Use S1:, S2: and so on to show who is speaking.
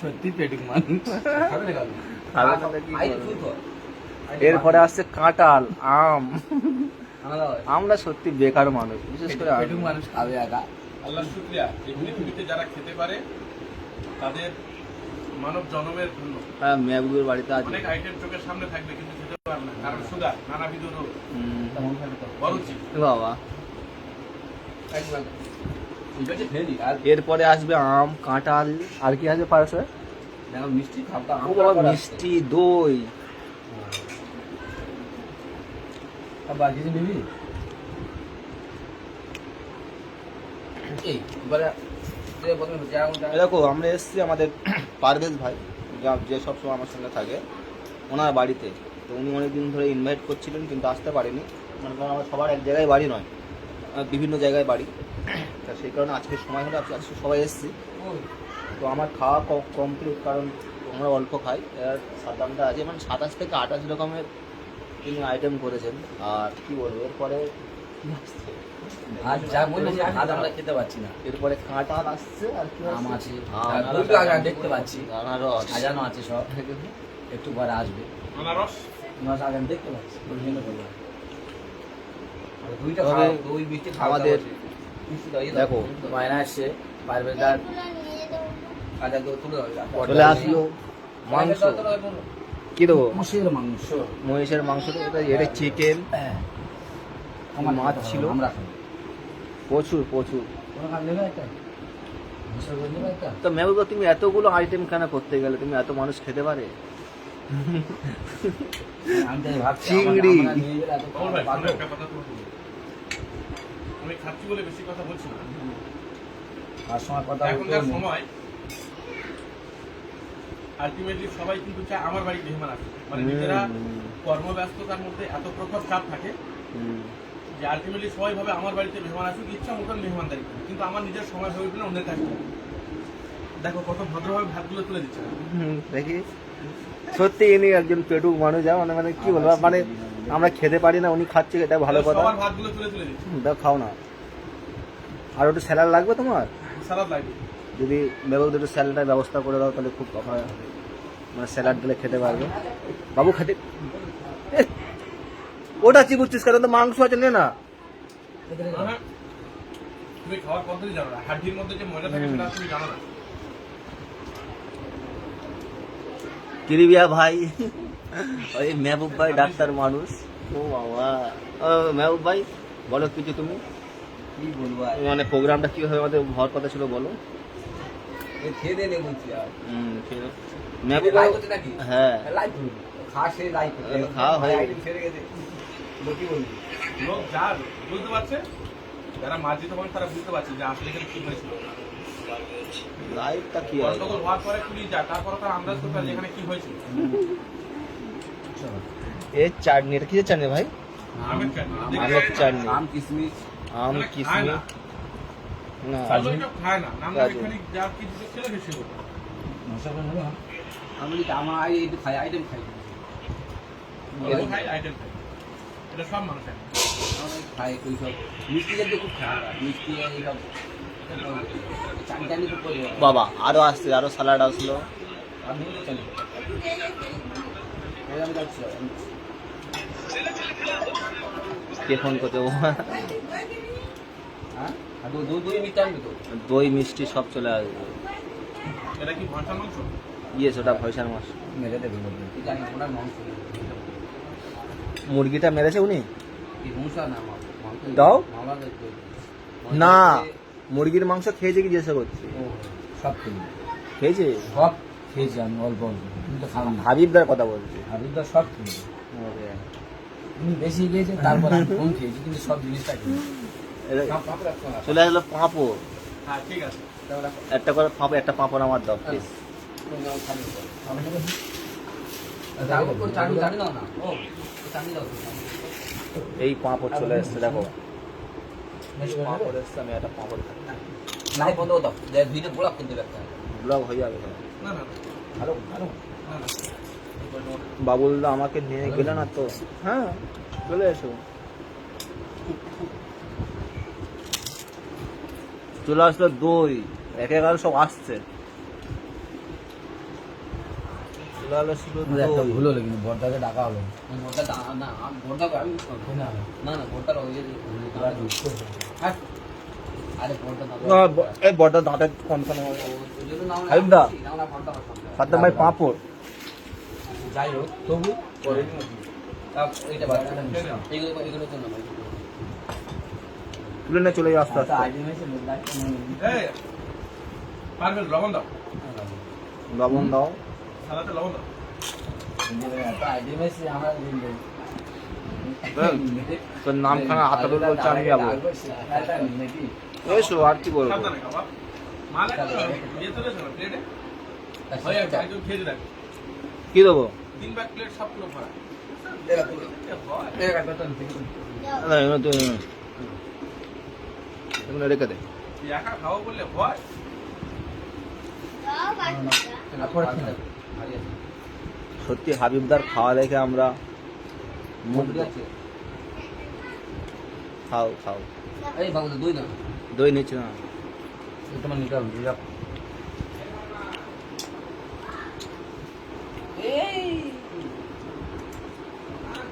S1: সত্যি পেটুক মানুষ
S2: এরপরে আসছে কাঁঠাল, আম। আমরা সত্যি বেকার মানুষ, বিশেষ করে
S1: পেটুক মানুষ খাবে একা।
S3: আল্লাহ শুকরিয়া, এই পৃথিবীতে যারা খেতে পারে তাদের মানব জন্মের ধন্য।
S2: হ্যাঁ, মেহবুবের বাড়িতে আছে
S3: অনেক আইটেম চোখের সামনে থাকবে কিন্তু খেতে পারবে না, কারণ সুগার, নানাবিধ রোগ, অরুচি।
S2: বাবা। এরপরে আসবে আম, কাঁঠাল, আর কি আসবে পাশে?
S1: মিষ্টি খাবো,
S2: মিষ্টি, দই।
S1: কিছু নিবি?
S2: দেখো, আমরা এসেছি আমাদের পারভেজ ভাই, যে সবসময় আমার সঙ্গে থাকে, ওনার বাড়িতে। তো উনি অনেকদিন ধরে ইনভাইট করছিলেন কিন্তু আসতে পারেনি, মানে কারণ আমার সবার এক জায়গায় বাড়ি নয়, বিভিন্ন জায়গায় বাড়ি। তা সেই কারণে আজকে সময় হলে আজকে সবাই এসেছি। তো আমার খাওয়া কমপ্লিট, কারণ আমরা অল্প খাই। এর সাদামটা আছে, মানে 27 থেকে 28 রকমের তিনি আইটেম করেছেন। আর কি বলবো, এরপরে
S1: খেতে পাচ্ছি না।
S2: এরপরে কাঁঠাল আসছে, আর কি
S1: আম আছে, দেখতে পাচ্ছি
S2: আনারস
S1: সাজানো আছে সব, একটু পরে আসবে।
S3: আনারস
S1: দেখতে পাচ্ছি
S2: আমাদের দেখো
S1: মায়না আসছে, পারভেজদার
S2: চলে আসলো মাংস। কি দেবো?
S1: মহিষের মাংস।
S2: মহিষের মাংস, এটা চিকেন, মাছ ছিল, প্রচুর প্রচুর। তো মেহুদা, তুমি এতগুলো আইটেম কেন করতে গেলে? তুমি এত মানুষ খেতে পারে? চিংড়ি।
S3: আমি খাচ্ছি বলে বেশি কথা বলছি না।
S1: কথা
S3: এখনকার সময় আলটিমেটলি সবাই কিন্তু চায় আমার বাড়ি মেহমান আসে, মানে নিজেরা কর্মব্যস্ততার মধ্যে এত প্রখর চাপ থাকে যে আলটিমেটলি সবাই ভাবে আমার বাড়িতে মেহমান আসুক, ইচ্ছা মতন মেহমানদারি করে। কিন্তু আমার নিজের সময় হয়ে উঠলে অন্যের কাছে দেখো কত ভদ্রভাবে ভাতগুলো তুলে দিচ্ছে।
S2: দেখি, সত্যি ইনি একজন পেটুক মানুষ। মানে মানে কি বলবো, মানে আমরা খেতে পারি না, উনি খাচ্ছে, এটা ভালো কথা।
S3: সবার ভাতগুলো তুলে তুলে দিচ্ছে।
S2: দাও, খাও না। আর একটু স্যালাড লাগবে তোমার?
S3: সালাদ লাগবে।
S2: যদি মেহুদা একটু স্যালাডের ব্যবস্থা করে দাও তাহলে খুব হয়, মানে স্যালাড দিলে খেতে পারবে। বাবু খেতে, ওটা চিবুচ্ছিস কারণ তো মাংস আছে, নে না।
S3: তুমি খাওয়ার পদ্ধতি জানো না, হাড্ডির মধ্যে যে ময়দা থাকে সেটা তুমি জানো না।
S2: কিরিবিয়া ভাই, ওই মেহবুব ভাই ডাক্তার মানুষ। ও বাবা, মেহবুব ভাই বলো কিছু তুমি।
S1: কি বলবো,
S2: মানে প্রোগ্রামটা কিভাবে আমাদের হওয়ার কথা ছিল বলো।
S1: খেয়ে দিয়ে নেই বলছি।
S2: মেহবুব ভাই, হ্যাঁ খাওয়া হয়ে
S3: লোক যার বুঝতে পারছে, যারা মার্জিত হন তারা বুঝতে পারছে যে আসলে এখানে কি হয়েছিল।
S2: লাইভটা কি
S3: গন্ডগোল হওয়ার পরে পুলিশ যায়, তারপরে তার আন্দাজ করতে পারে যেখানে কি হয়েছিল।
S2: এই চাটনি, এটা কিসের চাটনি ভাই?
S3: আমের চাটনি।
S2: আমের চাটনি,
S1: আম কিশমিশ।
S2: আম কিশমিশ না,
S3: খায় না, নাম এখানে যা কিছু ছিল বেশি হতো।
S1: আমি আমার খাই, আইটেম খাই,
S3: আইটেম খাই, এটা সব মানুষ
S1: খাই। ওই সব মিষ্টি জাতীয় খুব খাই, মিষ্টি এইসব চাটনি খুব করি।
S2: বাবা আরো আসছে, আরো স্যালাড আসলো।
S1: আমি চলি, আমি যাচ্ছি।
S2: কে ফোন করতে?
S1: হ্যাঁ, দই মিষ্টি আনবি তো?
S2: দই মিষ্টি সব চলে আসবে।
S3: এটা কি ভরসার মাংস?
S2: ইয়েস, ওটা ভয়সার মাছ।
S1: মেরে দেবে, জানি ওনার মাংস।
S2: মুরগিটা মেরেছে উনি?
S1: দাও
S2: না, মুরগির মাংস খেয়েছে কি জিজ্ঞাসা করছি।
S1: সব
S2: খেয়েছে,
S1: সব খেয়েছি আমি, অল্প অল্প, কিন্তু খালাম।
S2: হাবিবদার কথা বলছি।
S1: হাবিবদার সব খেয়েছি, উনি বেশি খেয়েছে, তারপর আমি কম খেয়েছি, কিন্তু সব জিনিসটা খেয়েছি।
S2: চলে আসলো পাঁপড়।
S3: হ্যাঁ ঠিক আছে,
S2: একটা করে পাঁপড়, একটা পাঁপড় আমার দাও প্লিজ। এই পাঁপড় চলে এসছে, দেখো পাঁপড় এসছে, আমি একটা পাঁপড় খাই।
S1: নাই বন্ধ দাও, ভিডিও ব্লগ করতে একটা
S2: ব্লগ হয়ে যাবে।
S3: না না
S1: ভালো ভালো।
S2: বাবুলদা আমাকে নিয়ে গেলে না তো। হ্যাঁ চলে এসো, চলে আসলো দই, একে একে সব আসছে। লালা ছিল
S1: আমাদের একটা
S2: দই।
S1: ভুল হলো কিন্তু বড়দাকে ডাকা হলো বড়দা না বড়দাকে আমি না না না বড়দার ওই যে হ্যাঁ আরে বড়দা
S2: এই বড়টা দাঁতে কনকনে হাবিবদা সাদ্দাম ভাই পাঁপড়
S1: যাই হোক তবু পরে এইটা বাচ্চাটা এগুলো তো না ভাই
S2: তুলে নিয়ে চলে যাও আস্তে আস্তে
S3: এই, পারভেজ লবণ দাও
S2: লবণ দাও
S3: সালাতে লবণ দাও
S2: তোর নামখানা আতারুল বলছে আমি যাবো এসো আর কি বলবো
S3: সাবধানে খাবা মাল একটা দিয়ে চলে এসো না প্লেটে ভাই একজন খেয়ে দেখ
S2: কি দেবো
S3: 3 ব্যাগ প্লেট সবগুলো ভরা
S2: না এগুলো তো এগুলো রেখে দে
S3: একা খাওয়া বললে ভয়
S2: সত্যি হাবিবদার খাওয়া দেখে আমরা মুগ্ধ। খাও খাও
S1: এই বাবু দই না
S2: দই নিচ্ছি না
S1: তোমার নিতে হবে